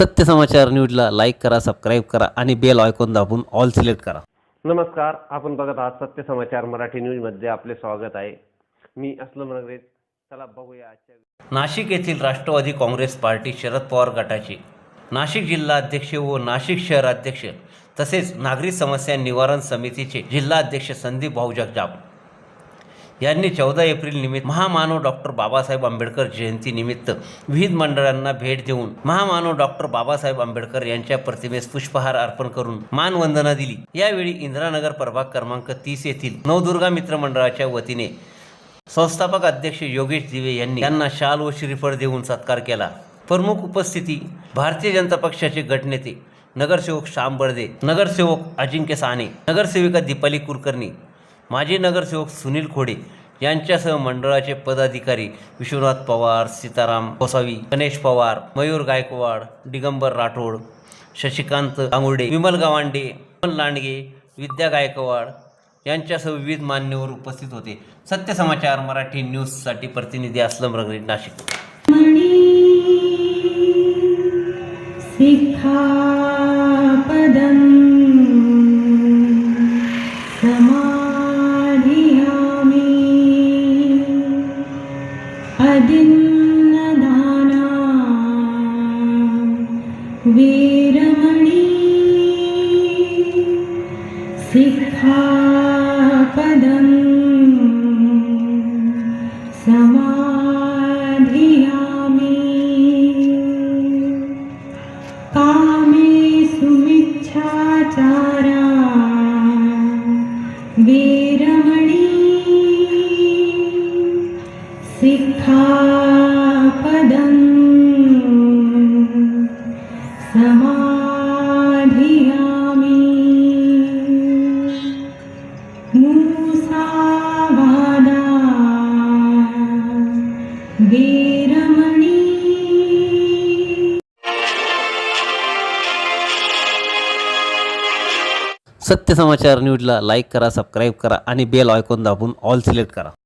सत्य समाचार न्यूजला लाईक करा, सबस्क्राईब करा आणि बेल आयकॉन दाबून ऑल सिलेक्ट करा. नमस्कार, आपण बघत आहात सत्य समाचार मराठी न्यूजमध्ये आपले स्वागत आहे. मी असलम नगरे. चला बघूया आजच्या. नाशिक येथील राष्ट्रवादी काँग्रेस पार्टी शरद पवार गटाचे नाशिक जिल्हा अध्यक्ष व नाशिक शहराध्यक्ष तसेच नागरी समस्या निवारण समितीचे जिल्हा अध्यक्ष संदीप भाऊ जगजाप यांनी 14 एप्रिल निमित्त महामानव डॉक्टर बाबासाहेब आंबेडकर जयंतीनिमित्त विविध मंडळांना भेट देऊन महामानव डॉक्टर बाबासाहेब आंबेडकर यांच्या प्रतिमेस पुष्पहार अर्पण करून मानवंदना दिली. यावेळी इंदिरानगर प्रभाग क्रमांक 30 येथील नवदुर्गा मित्र मंडळाच्या वतीने संस्थापक अध्यक्ष योगेश दिवे यांनी त्यांना शाल व श्रीफळ देऊन सत्कार केला. प्रमुख उपस्थिती भारतीय जनता पक्षाचे गटनेते नगरसेवक श्याम बर्दे, नगरसेवक अजिंक्य साने, नगरसेविका दीपाली कुलकर्णी, माजी नगरसेवक सुनील खोडे यांच्यासह मंडळाचे पदाधिकारी विश्वनाथ पवार, सीताराम गोसावी, गणेश पवार, मयूर गायकवाड, दिगंबर राठोड, शशिकांत गांगुर्डे, विमल गावांडे, विमल लांडगे, विद्या गायकवाड यांच्यासह विविध मान्यवर उपस्थित होते. सत्य समाचार मराठी न्यूजसाठी प्रतिनिधी असलम रंगरे, नाशिक. अदिन्नदाना वीरमणि सिक्खापदं समाधियामि कामेषु मिच्छाचारा वीरमणि सिक्खापदं समाधियामि मूसावादा वीरमणि. सत्य समाचार न्यूजला लाईक करा, सबस्क्राईब करा आणि बेल आयकॉन दाबून ऑल सिलेक्ट करा.